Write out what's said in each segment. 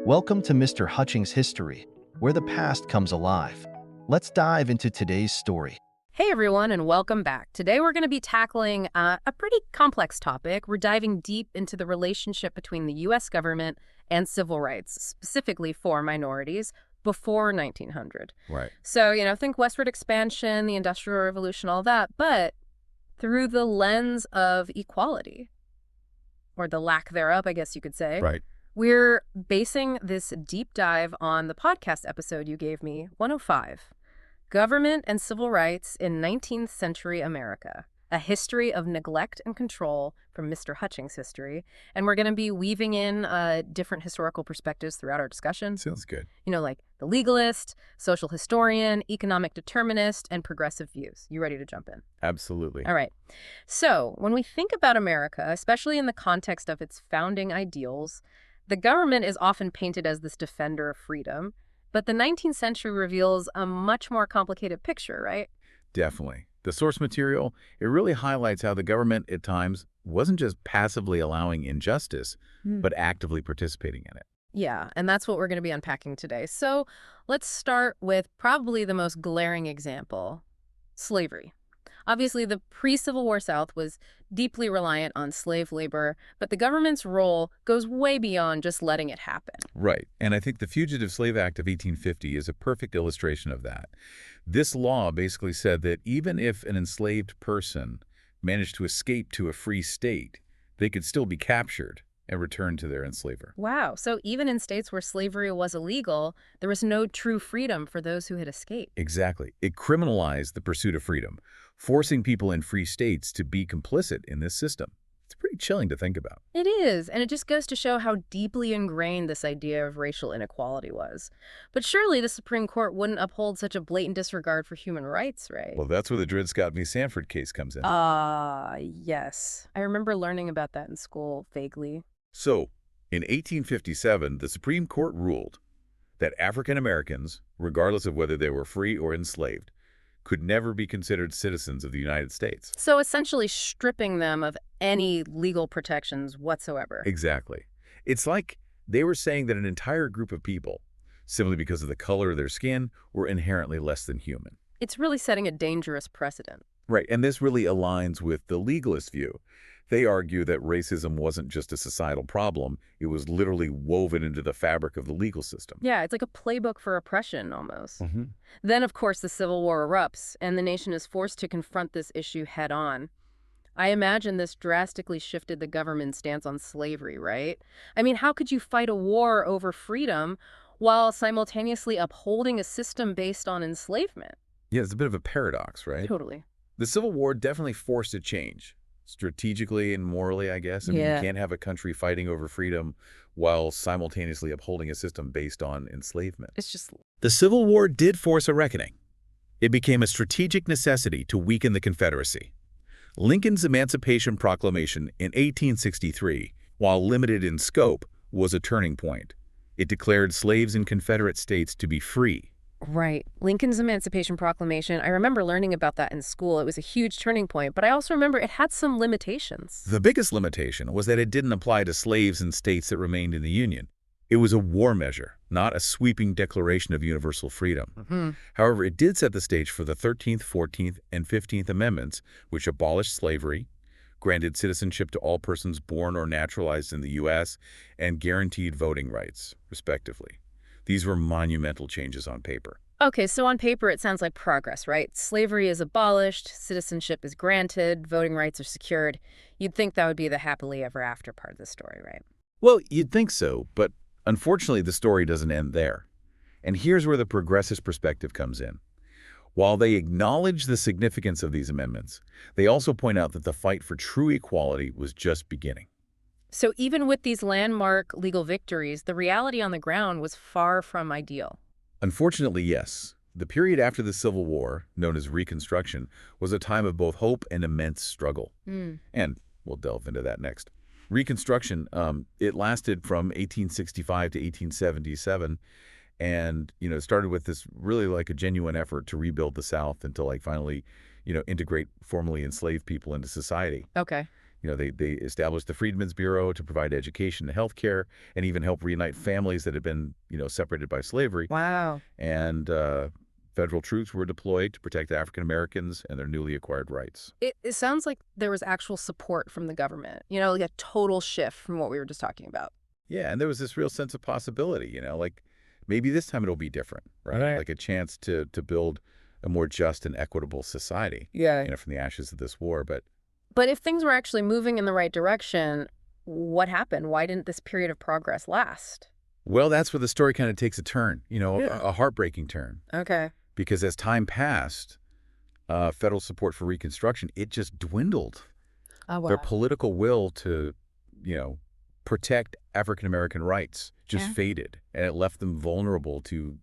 Welcome to Mr. Hutchings History, where the past comes alive. Let's dive into today's story. Hey everyone, and welcome back. Today we're going to be tackling a pretty complex topic. We're diving deep into the relationship between the U.S. government and civil rights, specifically for minorities, before 1900. Right. So, think westward expansion, the Industrial Revolution, all that, but through the lens of equality, or the lack thereof, I guess you could say. Right. We're basing this deep dive on the podcast episode you gave me, 105. Government and Civil Rights in 19th-Century America, a history of neglect and control from Mr. Hutchings History. And we're going to be weaving in different historical perspectives throughout our discussion. Sounds good. Like the legalist, social historian, economic determinist, and progressive views. You ready to jump in? Absolutely. All right. So when we think about America, especially in the context of its founding ideals, the government is often painted as this defender of freedom. But the 19th century reveals a much more complicated picture, right? Definitely. The source material, it really highlights how the government at times wasn't just passively allowing injustice, but actively participating in it. Yeah, and that's what we're going to be unpacking today. So let's start with probably the most glaring example, slavery. Obviously, the pre-Civil War South was deeply reliant on slave labor, but the government's role goes way beyond just letting it happen. Right. And I think the Fugitive Slave Act of 1850 is a perfect illustration of that. This law basically said that even if an enslaved person managed to escape to a free state, they could still be captured and returned to their enslaver. Wow. So even in states where slavery was illegal, there was no true freedom for those who had escaped. Exactly. It criminalized the pursuit of freedom, forcing people in free states to be complicit in this system. It's pretty chilling to think about. It is, and it just goes to show how deeply ingrained this idea of racial inequality was. But surely the Supreme Court wouldn't uphold such a blatant disregard for human rights, right? Well, that's where the Dred Scott v. Sanford case comes in. Yes. I remember learning about that in school, vaguely. So, in 1857, the Supreme Court ruled that African Americans, regardless of whether they were free or enslaved, could never be considered citizens of the United States. So essentially stripping them of any legal protections whatsoever. Exactly. It's like they were saying that an entire group of people, simply because of the color of their skin, were inherently less than human. It's really setting a dangerous precedent. Right, and this really aligns with the legalist view. They argue that racism wasn't just a societal problem, it was literally woven into the fabric of the legal system. Yeah, it's like a playbook for oppression, almost. Then, of course, the Civil War erupts, and the nation is forced to confront this issue head-on. I imagine this drastically shifted the government's stance on slavery, right? I mean, how could you fight a war over freedom while simultaneously upholding a system based on enslavement? Yeah, it's a bit of a paradox, right? Totally. The Civil War definitely forced a change. Strategically and morally, I guess. I mean, you can't have a country fighting over freedom while simultaneously upholding a system based on enslavement. It's just... The Civil War did force a reckoning. It became a strategic necessity to weaken the Confederacy. Lincoln's Emancipation Proclamation in 1863, while limited in scope, was a turning point. It declared slaves in Confederate states to be free. Right. Lincoln's Emancipation Proclamation, I remember learning about that in school. It was a huge turning point, but I also remember it had some limitations. The biggest limitation was that it didn't apply to slaves in states that remained in the Union. It was a war measure, not a sweeping declaration of universal freedom. However, it did set the stage for the 13th, 14th, and 15th Amendments, which abolished slavery, granted citizenship to all persons born or naturalized in the U.S., and guaranteed voting rights, respectively. These were monumental changes on paper. Okay, so on paper it sounds like progress, right? Slavery is abolished, citizenship is granted, voting rights are secured. You'd think that would be the happily ever after part of the story, right? Well, you'd think so, but unfortunately the story doesn't end there. And here's where the progressist perspective comes in. While they acknowledge the significance of these amendments, they also point out that the fight for true equality was just beginning. So even with these landmark legal victories, the reality on the ground was far from ideal. Unfortunately, yes. The period after the Civil War, known as Reconstruction, was a time of both hope and immense struggle. And we'll delve into that next. Reconstruction, it lasted from 1865 to 1877, and, it started with this really like a genuine effort to rebuild the South and to finally, integrate formerly enslaved people into society. Okay. They established the Freedmen's Bureau to provide education and health care and even help reunite families that had been, separated by slavery. Wow. And federal troops were deployed to protect African Americans and their newly acquired rights. It sounds like there was actual support from the government, like a total shift from what we were just talking about. Yeah, and there was this real sense of possibility, like maybe this time it'll be different, right? Like a chance to build a more just and equitable society, from the ashes of this war. But if things were actually moving in the right direction, what happened? Why didn't this period of progress last? Well, that's where the story kind of takes a turn, a heartbreaking turn. Okay. Because as time passed, federal support for Reconstruction, it just dwindled. Oh, wow. Their political will to, protect African-American rights just faded, and it left them vulnerable to,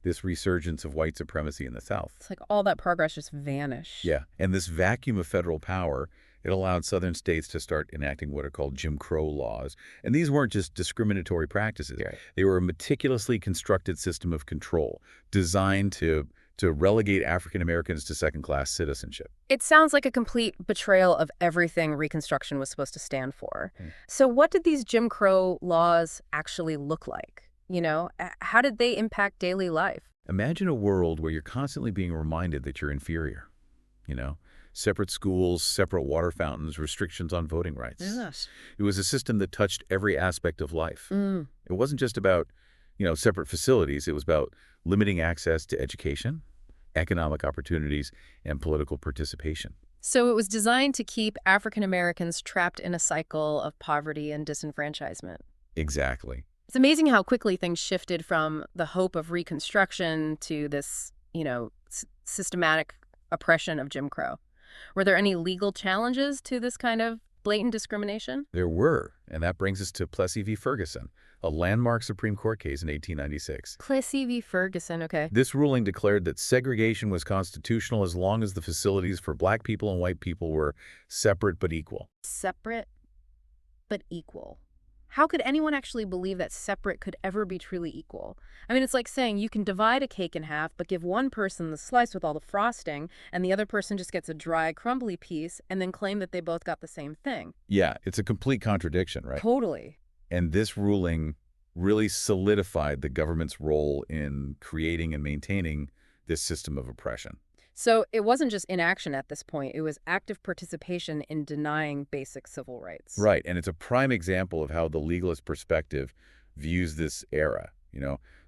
this resurgence of white supremacy in the South. It's like all that progress just vanished. Yeah, and this vacuum of federal power, it allowed Southern states to start enacting what are called Jim Crow laws. And these weren't just discriminatory practices. Right. They were a meticulously constructed system of control designed to relegate African Americans to second-class citizenship. It sounds like a complete betrayal of everything Reconstruction was supposed to stand for. So what did these Jim Crow laws actually look like? How did they impact daily life? Imagine a world where you're constantly being reminded that you're inferior. Separate schools, separate water fountains, restrictions on voting rights. Yes. It was a system that touched every aspect of life. It wasn't just about, separate facilities. It was about limiting access to education, economic opportunities, and political participation. So it was designed to keep African Americans trapped in a cycle of poverty and disenfranchisement. Exactly. It's amazing how quickly things shifted from the hope of Reconstruction to this, systematic oppression of Jim Crow. Were there any legal challenges to this kind of blatant discrimination? There were, and that brings us to Plessy v. Ferguson, a landmark Supreme Court case in 1896. Plessy v. Ferguson, okay. This ruling declared that segregation was constitutional as long as the facilities for black people and white people were separate but equal. Separate but equal. How could anyone actually believe that separate could ever be truly equal? I mean, it's like saying you can divide a cake in half, but give one person the slice with all the frosting, and the other person just gets a dry, crumbly piece, and then claim that they both got the same thing. Yeah, it's a complete contradiction, right? Totally. And this ruling really solidified the government's role in creating and maintaining this system of oppression. So it wasn't just inaction at this point. It was active participation in denying basic civil rights. Right. And it's a prime example of how the legalist perspective views this era.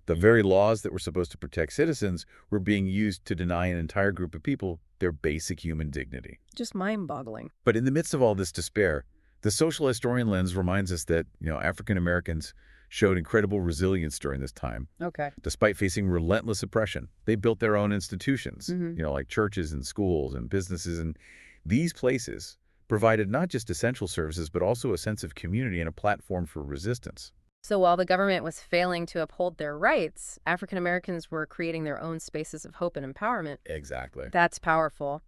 The very laws that were supposed to protect citizens were being used to deny an entire group of people their basic human dignity. Just mind-boggling. But in the midst of all this despair, the social historian lens reminds us that, African Americans showed incredible resilience during this time. Okay. Despite facing relentless oppression, they built their own institutions, like churches and schools and businesses. And these places provided not just essential services, but also a sense of community and a platform for resistance. So while the government was failing to uphold their rights, African Americans were creating their own spaces of hope and empowerment. Exactly. That's powerful.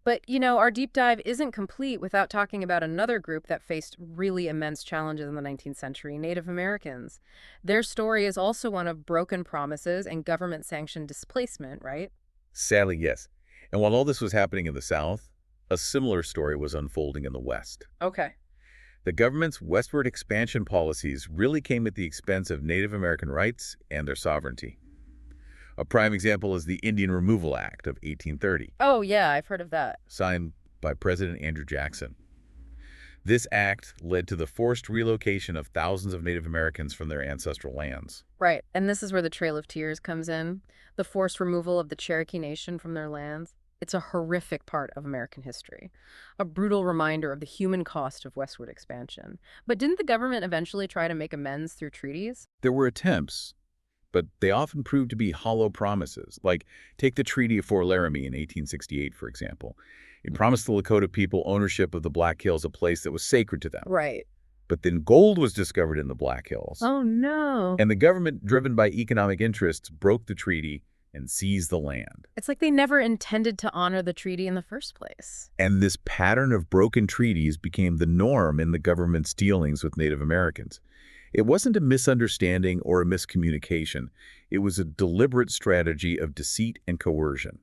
But, our deep dive isn't complete without talking about another group that faced really immense challenges in the 19th century, Native Americans. Their story is also one of broken promises and government-sanctioned displacement, right? Sadly, yes. And while all this was happening in the South, a similar story was unfolding in the West. Okay. The government's westward expansion policies really came at the expense of Native American rights and their sovereignty. A prime example is the Indian Removal Act of 1830. Oh, yeah, I've heard of that. Signed by President Andrew Jackson. This act led to the forced relocation of thousands of Native Americans from their ancestral lands. Right, and this is where the Trail of Tears comes in, the forced removal of the Cherokee Nation from their lands. It's a horrific part of American history, a brutal reminder of the human cost of westward expansion. But didn't the government eventually try to make amends through treaties? There were attempts, but they often proved to be hollow promises. Like, take the Treaty of Fort Laramie in 1868, for example. It promised the Lakota people ownership of the Black Hills, a place that was sacred to them. Right. But then gold was discovered in the Black Hills. Oh, no. And the government, driven by economic interests, broke the treaty and seized the land. It's like they never intended to honor the treaty in the first place. And this pattern of broken treaties became the norm in the government's dealings with Native Americans. It wasn't a misunderstanding or a miscommunication. It was a deliberate strategy of deceit and coercion.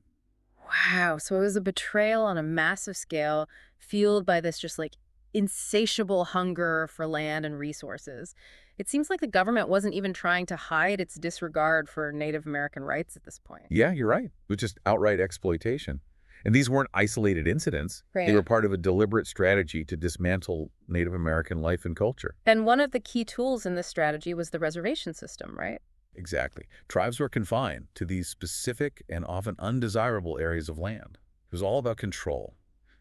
Wow, so it was a betrayal on a massive scale, fueled by this just insatiable hunger for land and resources. It seems like the government wasn't even trying to hide its disregard for Native American rights at this point. Yeah, you're right. It was just outright exploitation. And these weren't isolated incidents. Right. They were part of a deliberate strategy to dismantle Native American life and culture. And one of the key tools in this strategy was the reservation system, right? Exactly. Tribes were confined to these specific and often undesirable areas of land. It was all about control,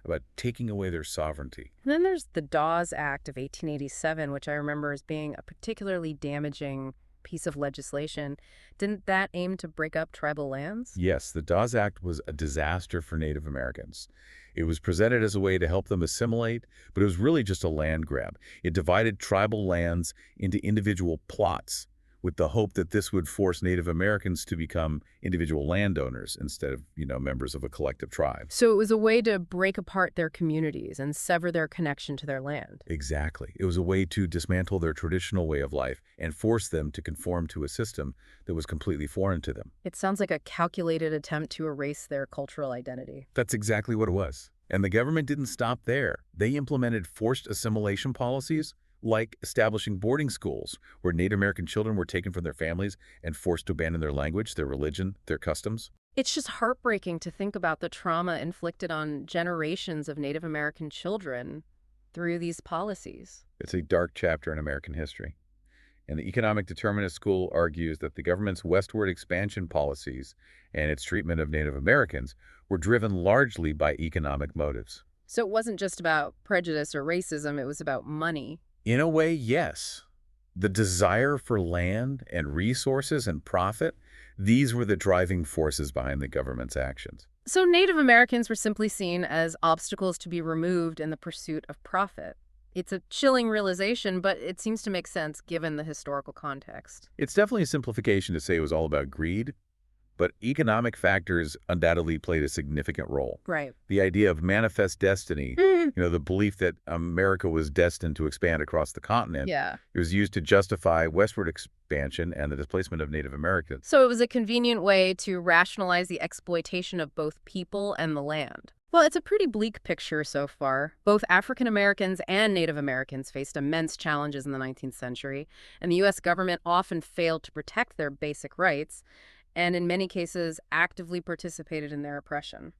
about taking away their sovereignty. And then there's the Dawes Act of 1887, which I remember as being a particularly damaging piece of legislation. Didn't that aim to break up tribal lands? Yes, the Dawes Act was a disaster for Native Americans. It was presented as a way to help them assimilate, but it was really just a land grab. It divided tribal lands into individual plots, with the hope that this would force Native Americans to become individual landowners instead of, members of a collective tribe. So it was a way to break apart their communities and sever their connection to their land. Exactly. It was a way to dismantle their traditional way of life and force them to conform to a system that was completely foreign to them. It sounds like a calculated attempt to erase their cultural identity. That's exactly what it was. And the government didn't stop there. They implemented forced assimilation policies, like establishing boarding schools where Native American children were taken from their families and forced to abandon their language, their religion, their customs. It's just heartbreaking to think about the trauma inflicted on generations of Native American children through these policies. It's a dark chapter in American history. And the economic determinist school argues that the government's westward expansion policies and its treatment of Native Americans were driven largely by economic motives. So it wasn't just about prejudice or racism, it was about money. In a way, yes. The desire for land and resources and profit, these were the driving forces behind the government's actions. So Native Americans were simply seen as obstacles to be removed in the pursuit of profit. It's a chilling realization, but it seems to make sense given the historical context. It's definitely a simplification to say it was all about greed, but economic factors undoubtedly played a significant role. Right. The idea of manifest destiny, the belief that America was destined to expand across the continent, Yeah. it was used to justify westward expansion and the displacement of Native Americans. So it was a convenient way to rationalize the exploitation of both people and the land. Well, it's a pretty bleak picture so far. Both African Americans and Native Americans faced immense challenges in the 19th century, and the U.S. government often failed to protect their basic rights, and in many cases actively participated in their oppression.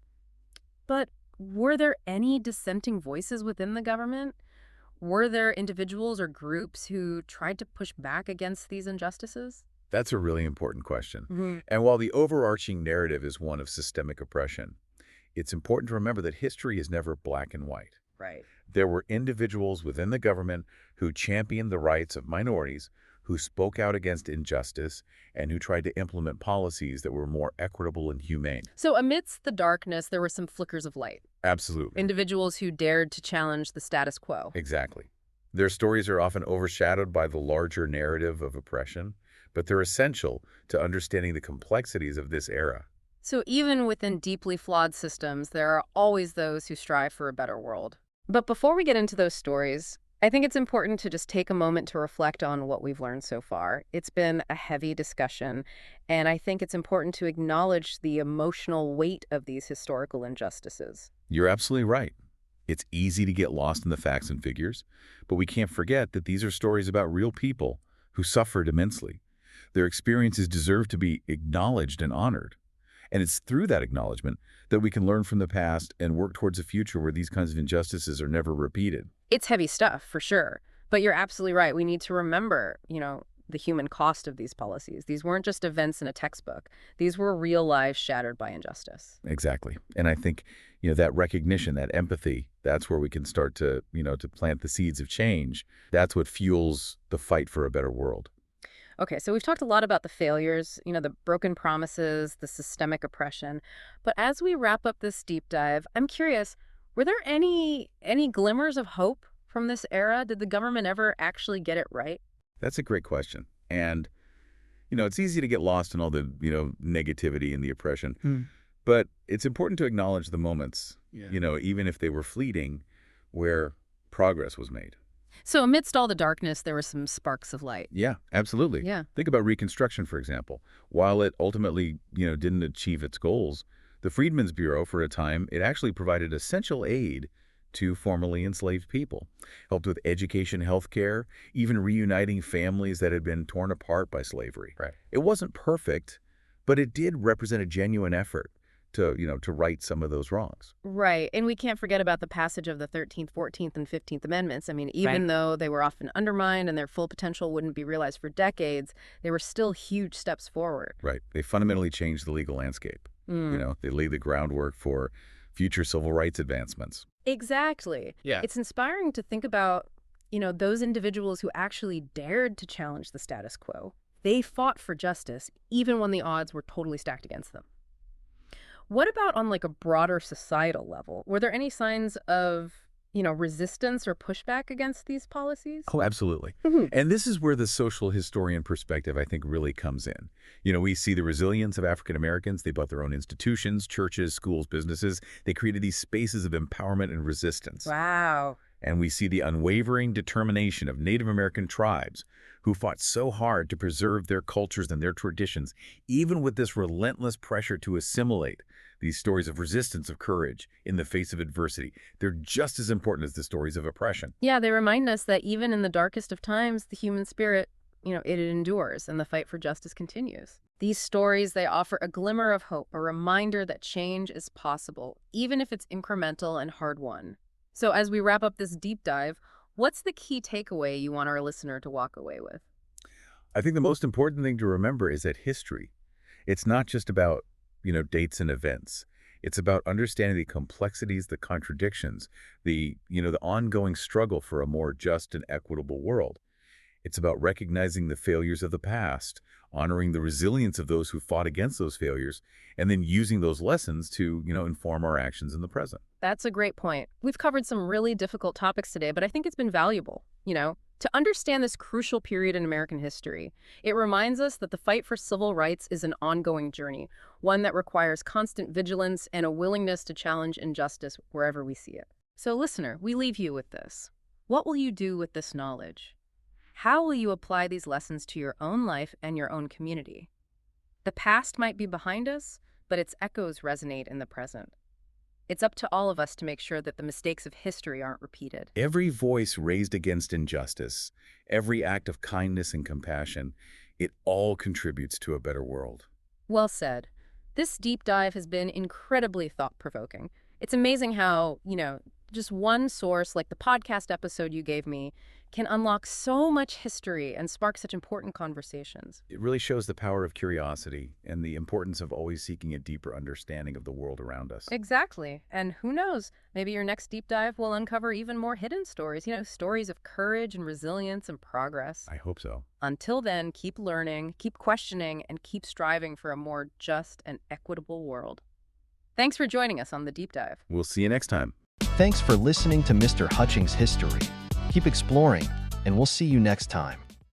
But were there any dissenting voices within the government? Were there individuals or groups who tried to push back against these injustices? That's a really important question. And while the overarching narrative is one of systemic oppression, it's important to remember that history is never black and white. Right. There were individuals within the government who championed the rights of minorities, who spoke out against injustice, and who tried to implement policies that were more equitable and humane. So amidst the darkness, there were some flickers of light. Absolutely. Individuals who dared to challenge the status quo. Exactly. Their stories are often overshadowed by the larger narrative of oppression, but they're essential to understanding the complexities of this era. So even within deeply flawed systems, there are always those who strive for a better world. But before we get into those stories, I think it's important to just take a moment to reflect on what we've learned so far. It's been a heavy discussion, and I think it's important to acknowledge the emotional weight of these historical injustices. You're absolutely right. It's easy to get lost in the facts and figures, but we can't forget that these are stories about real people who suffered immensely. Their experiences deserve to be acknowledged and honored. And it's through that acknowledgement that we can learn from the past and work towards a future where these kinds of injustices are never repeated. It's heavy stuff, for sure. But you're absolutely right. We need to remember, the human cost of these policies. These weren't just events in a textbook. These were real lives shattered by injustice. Exactly. And I think, that recognition, that empathy, that's where we can start to, to plant the seeds of change. That's what fuels the fight for a better world. Okay, so we've talked a lot about the failures, the broken promises, the systemic oppression. But as we wrap up this deep dive, I'm curious, were there any glimmers of hope from this era? Did the government ever actually get it right? That's a great question. And, it's easy to get lost in all the, negativity and the oppression. But it's important to acknowledge the moments, even if they were fleeting, where progress was made. So amidst all the darkness, there were some sparks of light. Yeah, absolutely. Yeah. Think about Reconstruction, for example. While it ultimately, didn't achieve its goals, the Freedmen's Bureau, for a time, it actually provided essential aid to formerly enslaved people, helped with education, healthcare, even reuniting families that had been torn apart by slavery. Right. It wasn't perfect, but it did represent a genuine effort to, to right some of those wrongs. Right. And we can't forget about the passage of the 13th, 14th, and 15th Amendments. I mean, even though they were often undermined and their full potential wouldn't be realized for decades, they were still huge steps forward. Right. They fundamentally changed the legal landscape. They laid the groundwork for future civil rights advancements. Exactly. Yeah. It's inspiring to think about, those individuals who actually dared to challenge the status quo. They fought for justice, even when the odds were totally stacked against them. What about on like a broader societal level? Were there any signs of, resistance or pushback against these policies? Oh, absolutely. And this is where the social historian perspective, I think, really comes in. We see the resilience of African Americans. They built their own institutions, churches, schools, businesses. They created these spaces of empowerment and resistance. Wow. And we see the unwavering determination of Native American tribes who fought so hard to preserve their cultures and their traditions, even with this relentless pressure to assimilate. These stories of resistance, of courage in the face of adversity, they're just as important as the stories of oppression. Yeah, they remind us that even in the darkest of times, the human spirit, it endures and the fight for justice continues. These stories, they offer a glimmer of hope, a reminder that change is possible, even if it's incremental and hard-won. So as we wrap up this deep dive, what's the key takeaway you want our listener to walk away with? I think the most important thing to remember is that history, it's not just about, dates and events. It's about understanding the complexities, the contradictions, the ongoing struggle for a more just and equitable world. It's about recognizing the failures of the past, honoring the resilience of those who fought against those failures, and then using those lessons to, inform our actions in the present. That's a great point. We've covered some really difficult topics today, but I think it's been valuable, to understand this crucial period in American history. It reminds us that the fight for civil rights is an ongoing journey, one that requires constant vigilance and a willingness to challenge injustice wherever we see it. So listener, we leave you with this. What will you do with this knowledge? How will you apply these lessons to your own life and your own community? The past might be behind us, but its echoes resonate in the present. It's up to all of us to make sure that the mistakes of history aren't repeated. Every voice raised against injustice, every act of kindness and compassion, it all contributes to a better world. Well said. This deep dive has been incredibly thought-provoking. It's amazing how, just one source, like the podcast episode you gave me, can unlock so much history and spark such important conversations. It really shows the power of curiosity and the importance of always seeking a deeper understanding of the world around us. Exactly. And who knows, maybe your next deep dive will uncover even more hidden stories, stories of courage and resilience and progress. I hope so. Until then, keep learning, keep questioning, and keep striving for a more just and equitable world. Thanks for joining us on the deep dive. We'll see you next time. Thanks for listening to Mr. Hutchings History. Keep exploring, and we'll see you next time.